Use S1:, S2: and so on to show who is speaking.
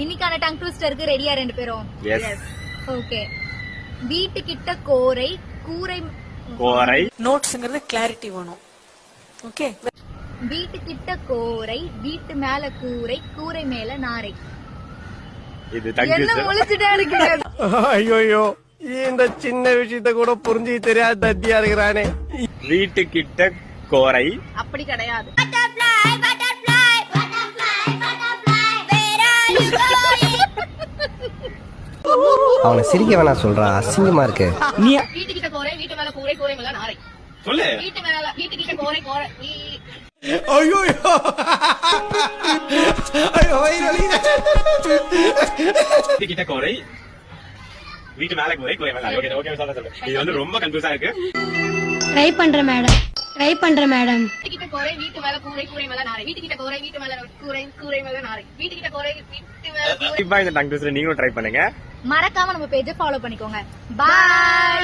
S1: இன்னைக்கான டங் ட்விஸ்டருக்கு ரெடியா ரெண்டு பேரும்?
S2: எஸ்.
S1: ஓகே. வீட்டு கிட்ட கோரை, கூரை
S2: கோரை.
S3: நோட்ஸ்ங்கிறது கிளாரிட்டி வேணும். ஓகே.
S1: வீட்டு கிட்ட கோரை, வீட்டு மேல கூரை, கூரை மேல நாரை.
S2: இது டங்
S1: என்ன
S2: ட்விஸ்டர்.
S1: முழிச்சுட்டே இருக்கு?
S4: ஐயோ இந்த சின்ன விஷயத்த கூட புரிஞ்சு தெரியாத தத்தியா இருக்கிறானே.
S2: வீட்டு கிட்ட கோரை.
S1: அப்படி கிடையாது.
S4: அவனை சிரிக்க வேணா சொல்றா, அசிங்கமா இருக்கு.
S1: வீட்டு கிட்ட கோரை, வீட்டு மேல கூரை, கூரை மேல நாரை.
S2: சொல்லு.
S1: வீட்டு கிட்ட கோரை, கோரை.
S4: ஐயோ
S2: வீட்டு கிட்ட கோரை, வீட்டு மேல கோரை, கோரை மேல நாரை. ஓகே ஓகே சொல்லு. இது வந்து ரொம்ப கன்ஃபியூஸா இருக்கு.
S5: ட்ரை பண்றேன் மேடம்.
S1: வீட்டு கிட்ட கோரை, வீட்டு மேல கூரை, கூரை மேல நாரை. வீட்டு கிட்ட கோரை, வீட்டு மேல கூரை, கூரை மேல நாரை. வீட்டு கிட்ட கோரை, வீட்டு மேல கூரை.
S2: கண்டிப்பா இந்த டங் ட்விஸ்டர் நீங்களும் ட்ரை பண்ணுங்க.
S1: மறக்காம நம்ம பேஜை ஃபாலோ பண்ணிக்கோங்க. பாய்.